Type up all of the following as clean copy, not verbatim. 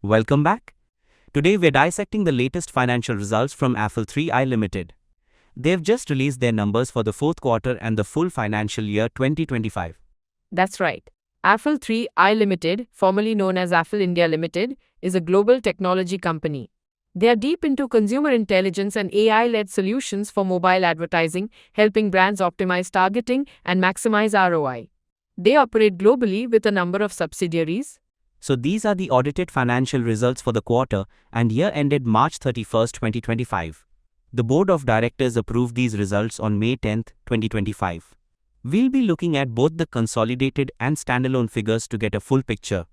Welcome back. Today we're dissecting the latest financial results from Affle 3i Limited. They've just released their numbers for the fourth quarter and the full financial year 2025. That's right. Affle 3i Limited, formerly known as Affle India Limited, is a global technology company. They are deep into consumer intelligence and AI-led solutions for mobile advertising, helping brands optimize targeting and maximize ROI. They operate globally with a number of subsidiaries. So these are the audited financial results for the quarter and year ended March 31, 2025. The Board of Directors approved these results on May 10, 2025. We'll be looking at both the consolidated and standalone figures to get a full picture.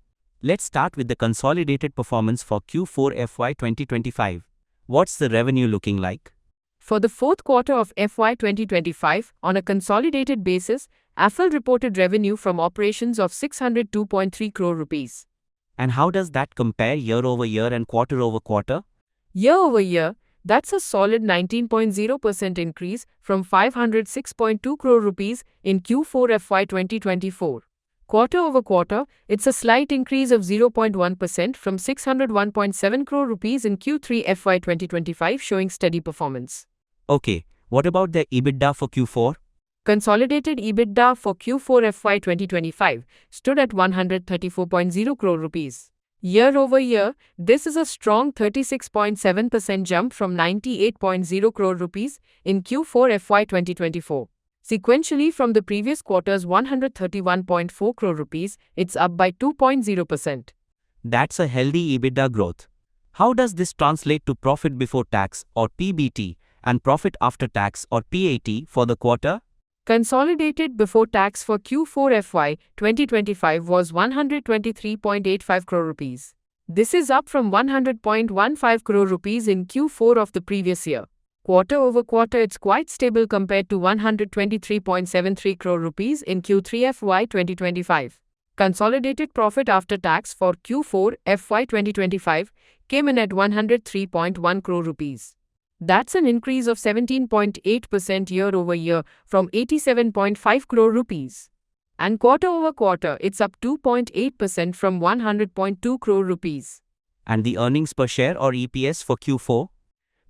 Let's start with the consolidated performance for Q4 FY 2025. What's the revenue looking like? For the fourth quarter of FY 2025, on a consolidated basis, Affle reported revenue from operations of 602.3 crore rupees. And how does that compare year over year and quarter over quarter? Year over year, that's a solid 19.0% increase from 506.2 crore rupees in Q4 FY 2024. Quarter over quarter, it's a slight increase of 0.1% from 601.7 crore rupees in Q3 FY 2025, showing steady performance. Okay, what about the EBITDA for Q4? Consolidated EBITDA for Q4 FY 2025 stood at 134.0 crore rupees. Year over year, this is a strong 36.7% jump from 98.0 crore rupees in Q4 FY 2024. Sequentially from the previous quarter's 131.4 crore rupees, it's up by 2.0%. That's a healthy EBITDA growth. How does this translate to profit before tax or PBT and profit after tax or PAT for the quarter? Consolidated before tax for Q4 FY 2025 was 123.85 crore rupees. This is up from 100.15 crore rupees in Q4 of the previous year. Quarter over quarter, it's quite stable compared to 123.73 crore rupees in Q3 FY 2025. Consolidated profit after tax for Q4 FY 2025 came in at 103.1 crore rupees. That's an increase of 17.8% year over year from 87.5 crore rupees. And quarter over quarter, it's up 2.8% from 100.2 crore rupees. And the earnings per share or EPS for Q4?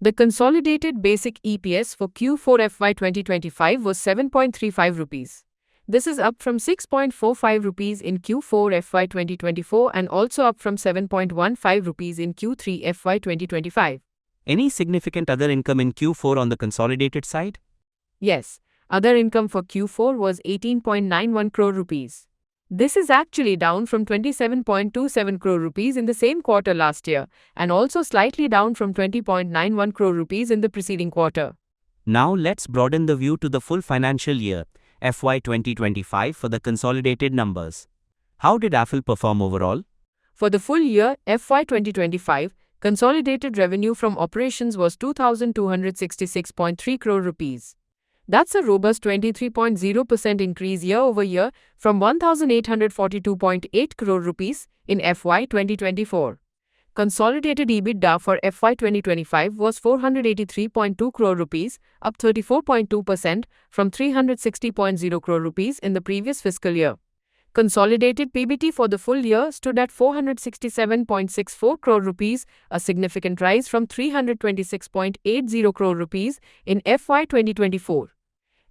The consolidated basic EPS for Q4 FY 2025 was 7.35 rupees. This is up from 6.45 rupees in Q4 FY 2024 and also up from 7.15 rupees in Q3 FY 2025. Any significant other income in Q4 on the consolidated side? Yes, other income for Q4 was 18.91 crore rupees. This is actually down from 27.27 crore rupees in the same quarter last year and also slightly down from 20.91 crore rupees in the preceding quarter. Now let's broaden the view to the full financial year, FY 2025 for the consolidated numbers. How did Affle perform overall? For the full year, FY 2025, consolidated revenue from operations was 2,266.3 crore rupees. That's a robust 23.0% increase year over year from 1,842.8 crore rupees in FY 2024. Consolidated EBITDA for FY 2025 was 483.2 crore rupees, up 34.2% from 360.0 crore rupees in the previous fiscal year. Consolidated PBT for the full year stood at 467.64 crore rupees, a significant rise from 326.80 crore rupees in FY 2024.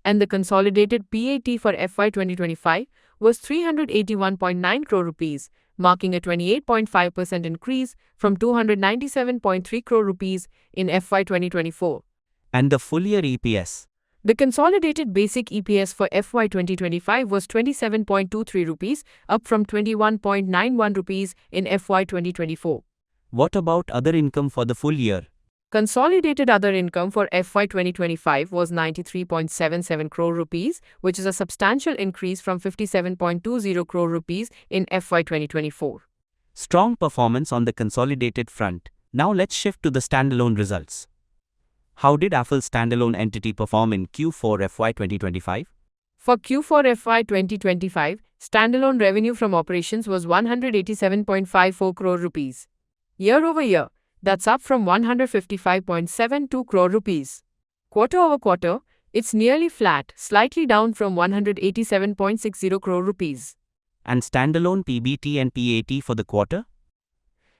And the consolidated PAT for FY 2025 was 381.9 crore rupees, marking a 28.5% increase from 297.3 crore rupees in FY 2024. And the full year EPS? The consolidated basic EPS for FY 2025 was 27.23 rupees, up from 21.91 rupees in FY 2024. What about other income for the full year? Consolidated other income for FY 2025 was 93.77 crore rupees, which is a substantial increase from 57.20 crore rupees in FY 2024. Strong performance on the consolidated front. Now let's shift to the standalone results. How did Affle's standalone entity perform in Q4 FY 2025? For Q4 FY 2025, standalone revenue from operations was 187.54 crore rupees. Year over year, that's up from 155.72 crore rupees. Quarter over quarter, it's nearly flat, slightly down from 187.60 crore rupees. And standalone PBT and PAT for the quarter?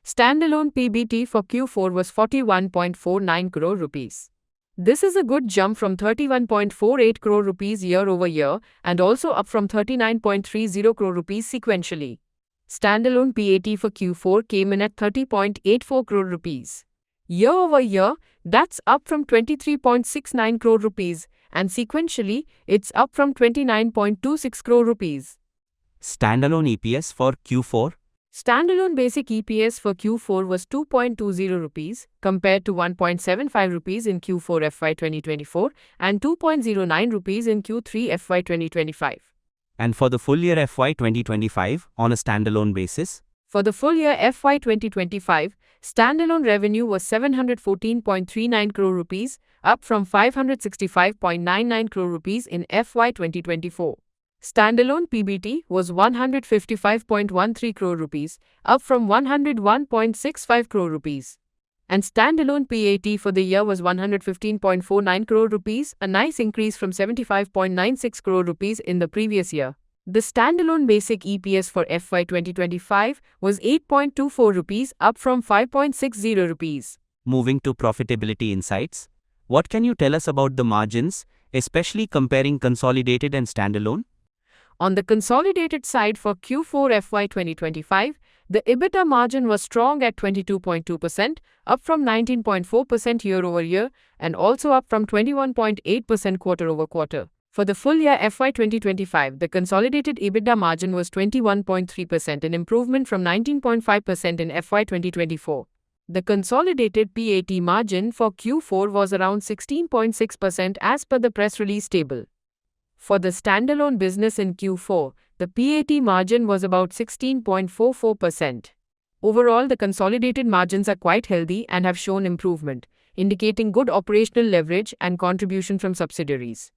Standalone PBT for Q4 was 41.49 crore rupees. This is a good jump from 31.48 crore rupees year over year and also up from 39.30 crore rupees sequentially. Standalone PAT for Q4 came in at 30.84 crore rupees. Year over year, that's up from 23.69 crore rupees, and sequentially, it's up from 29.26 crore rupees. Standalone EPS for Q4. Standalone basic EPS for Q4 was 2.20 rupees compared to 1.75 rupees in Q4 FY 2024 and 2.09 rupees in Q3 FY 2025. And for the full year FY 2025 on a standalone basis. For the full year FY 2025, standalone revenue was 714.39 crore rupees, up from 565.99 crore rupees in FY 2024. Standalone PBT was 155.13 crore rupees, up from 101.65 crore rupees. And standalone PAT for the year was 115.49 crore rupees, a nice increase from 75.96 crore rupees in the previous year. The standalone basic EPS for FY 2025 was 8.24 rupees, up from 5.60 rupees. Moving to profitability insights, what can you tell us about the margins, especially comparing consolidated and standalone? On the consolidated side for Q4 FY 2025, the EBITDA margin was strong at 22.2%, up from 19.4% year over year and also up from 21.8% quarter over quarter. For the full year FY 2025, the consolidated EBITDA margin was 21.3%, an improvement from 19.5% in FY 2024. The consolidated PAT margin for Q4 was around 16.6% as per the press release table. For the standalone business in Q4, the PAT margin was about 16.44%. Overall, the consolidated margins are quite healthy and have shown improvement, indicating good operational leverage and contribution from subsidiaries.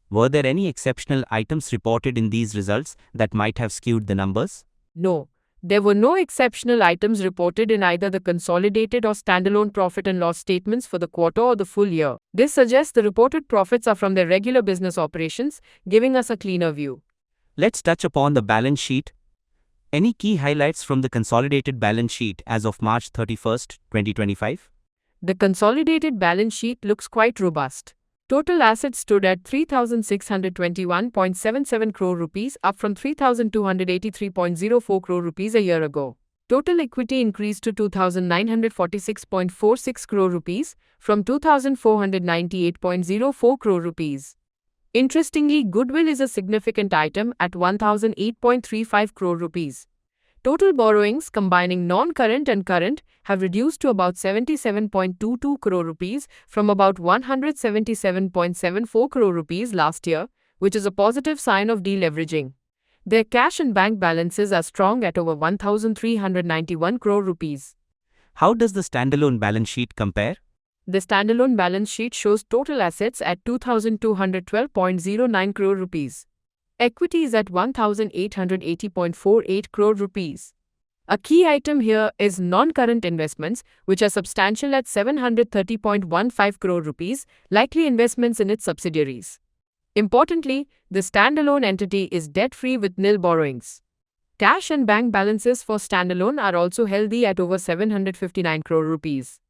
Were there any exceptional items reported in these results that might have skewed the numbers? No, there were no exceptional items reported in either the consolidated or standalone profit and loss statements for the quarter or the full year. This suggests the reported profits are from their regular business operations, giving us a cleaner view. Let's touch upon the balance sheet. Any key highlights from the consolidated balance sheet as of March 31st, 2025? The consolidated balance sheet looks quite robust. Total assets stood at 3,621.77 crore rupees, up from 3,283.04 crore rupees a year ago. Total equity increased to 2,946.46 crore rupees from 2,498.04 crore rupees. Interestingly, goodwill is a significant item at 1,008.35 crore rupees. Total borrowings, combining non-current and current, have reduced to about 77.22 crore rupees from about 177.74 crore rupees last year, which is a positive sign of deleveraging. Their cash and bank balances are strong at over 1,391 crore rupees. How does the standalone balance sheet compare? The standalone balance sheet shows total assets at 2,212.09 crore rupees. Equity is at 1,880.48 crore rupees. A key item here is non-current investments, which are substantial at 730.15 crore rupees, likely investments in its subsidiaries. Importantly, the standalone entity is debt-free with nil borrowings. Cash and bank balances for standalone are also healthy at over 759 crore rupees.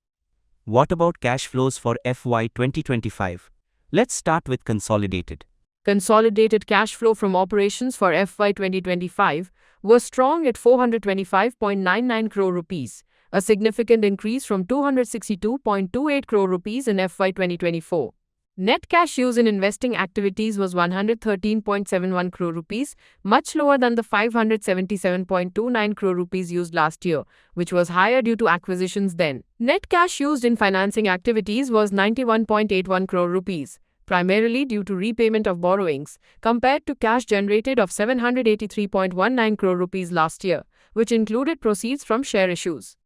What about cash flows for FY 2025? Let's start with consolidated. Consolidated cash flow from operations for FY 2025 was strong at 425.99 crore rupees, a significant increase from 262.28 crore rupees in FY 2024. Net cash used in investing activities was 113.71 crore rupees, much lower than the 577.29 crore rupees used last year, which was higher due to acquisitions then. Net cash used in financing activities was 91.81 crore rupees, primarily due to repayment of borrowings, compared to cash generated of 783.19 crore rupees last year, which included proceeds from share issues.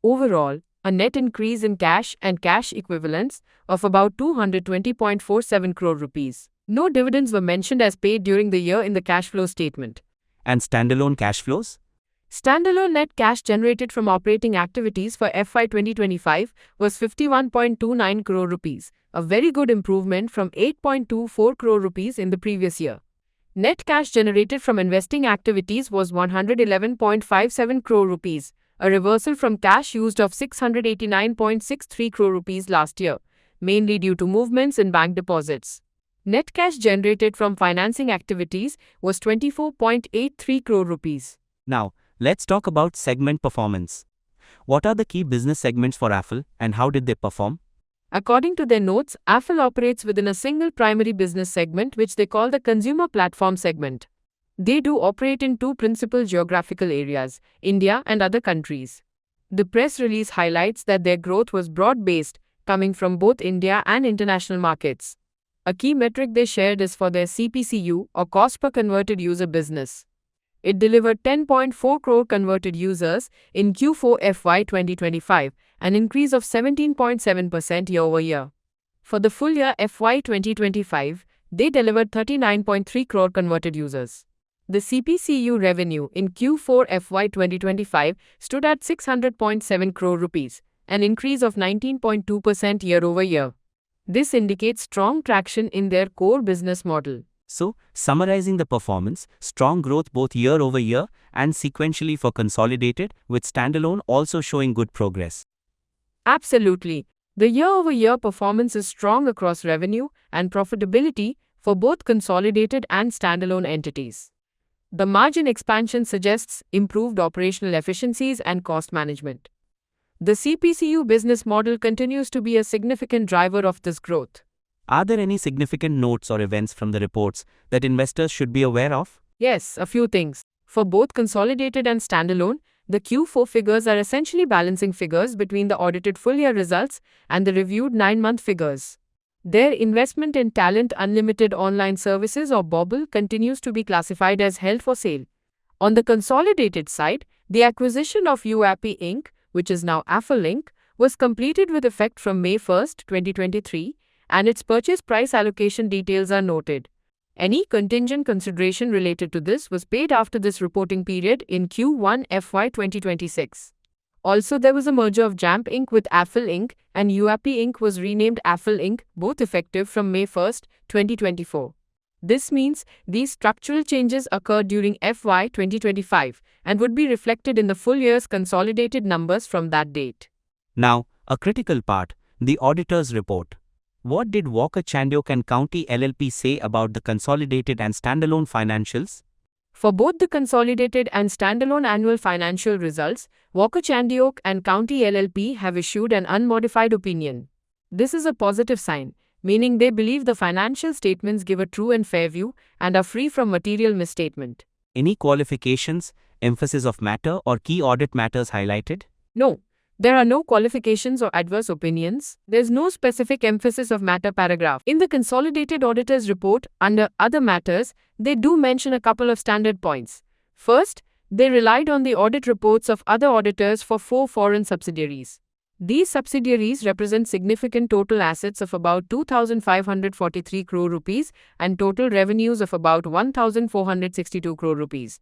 Overall, a net increase in cash and cash equivalents of about 220.47 crore rupees. No dividends were mentioned as paid during the year in the cash flow statement. And standalone cash flows? Standalone net cash generated from operating activities for FY 2025 was 51.29 crore rupees, a very good improvement from 8.24 crore rupees in the previous year. Net cash generated from investing activities was 111.57 crore rupees, a reversal from cash used of 689.63 crore rupees last year, mainly due to movements in bank deposits. Net cash generated from financing activities was 24.83 crore rupees. Now, let's talk about segment performance. What are the key business segments for Affle and how did they perform? According to their notes, Affle operates within a single primary business segment which they call the consumer platform segment. They do operate in two principal geographical areas, India and other countries. The press release highlights that their growth was broad-based, coming from both India and international markets. A key metric they shared is for their CPCU or cost per converted user business. It delivered 10.4 crore converted users in Q4 FY 2025, an increase of 17.7% year-over-year. For the full year FY 2025, they delivered 39.3 crore converted users. The CPCU revenue in Q4 FY 2025 stood at 600.7 crore rupees, an increase of 19.2% year-over-year. This indicates strong traction in their core business model. So, summarizing the performance, strong growth both year-over-year and sequentially for consolidated, with standalone also showing good progress. Absolutely. The year-over-year performance is strong across revenue and profitability for both consolidated and standalone entities. The margin expansion suggests improved operational efficiencies and cost management. The CPCU business model continues to be a significant driver of this growth. Are there any significant notes or events from the reports that investors should be aware of? Yes, a few things. For both consolidated and standalone, the Q4 figures are essentially balancing figures between the audited full-year results and the reviewed 9-month figures. Their investment in Talent Unlimited Online Services or Bobble continues to be classified as held for sale. On the consolidated side, the acquisition of YouAppi Inc., which is now Affle Inc., was completed with effect from May 1, 2023, and its purchase price allocation details are noted. Any contingent consideration related to this was paid after this reporting period in Q1 FY 2026. Also, there was a merger of Jampp Inc. with Affle Inc. and YouAppi Inc. was renamed Affle Inc., both effective from May 1, 2024. This means these structural changes occurred during FY 2025 and would be reflected in the full year's consolidated numbers from that date. Now, a critical part, the auditor's report. What did Walker Chandiok and County LLP say about the consolidated and standalone financials? For both the consolidated and standalone annual financial results, Walker Chandiok and County LLP have issued an unmodified opinion. This is a positive sign, meaning they believe the financial statements give a true and fair view and are free from material misstatement. Any qualifications, emphasis of matter, or key audit matters highlighted? No. There are no qualifications or adverse opinions. There's no specific emphasis of matter paragraph. In the consolidated auditor's report, under other matters, they do mention a couple of standard points. First, they relied on the audit reports of other auditors for 4 foreign subsidiaries. These subsidiaries represent significant total assets of about 2,543 crore rupees and total revenues of about 1,462 crore rupees.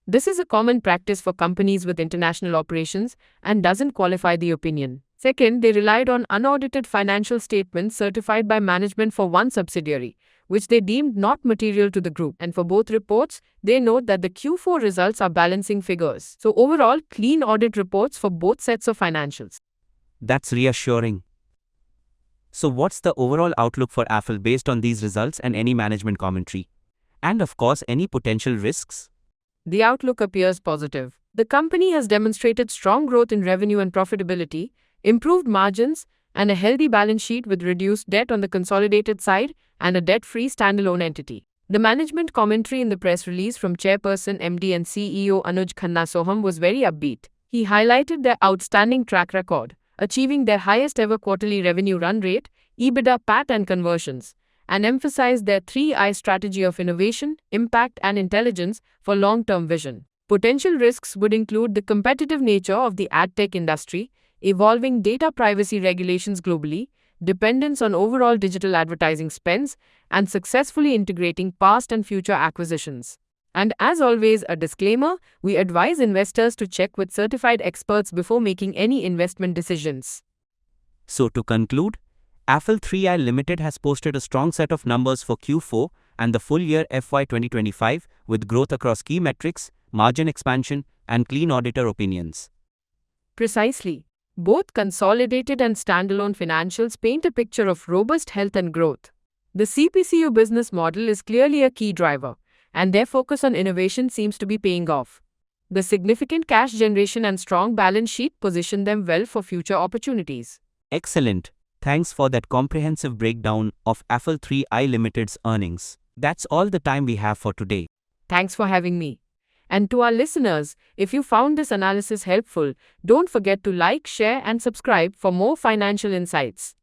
This is a common practice for companies with international operations and doesn't qualify the opinion. Second, they relied on unaudited financial statements certified by management for one subsidiary, which they deemed not material to the group. And for both reports, they note that the Q4 results are balancing figures. So overall, clean audit reports for both sets of financials. That's reassuring. So what's the overall outlook for Affle based on these results and any management commentary? And of course, any potential risks? The outlook appears positive. The company has demonstrated strong growth in revenue and profitability, improved margins, and a healthy balance sheet with reduced debt on the consolidated side and a debt-free standalone entity. The management commentary in the press release from Chairperson, MD and CEO Anuj Khanna Soham was very upbeat. He highlighted their outstanding track record, achieving their highest ever quarterly revenue run rate, EBITDA, PAT and conversions, and emphasized their 3I strategy of innovation, impact and intelligence for long-term vision. Potential risks would include the competitive nature of the ad tech industry, evolving data privacy regulations globally, dependence on overall digital advertising spends, and successfully integrating past and future acquisitions. And as always, a disclaimer, we advise investors to check with certified experts before making any investment decisions. So to conclude, Affle 3i Limited has posted a strong set of numbers for Q4 and the full year FY 2025 with growth across key metrics, margin expansion, and clean auditor opinions. Precisely. Both consolidated and standalone financials paint a picture of robust health and growth. The CPCU business model is clearly a key driver, and their focus on innovation seems to be paying off. The significant cash generation and strong balance sheet position them well for future opportunities. Excellent. Thanks for that comprehensive breakdown of Affle 3i Limited's earnings. That's all the time we have for today. Thanks for having me. And to our listeners, if you found this analysis helpful, don't forget to like, share, and subscribe for more financial insights.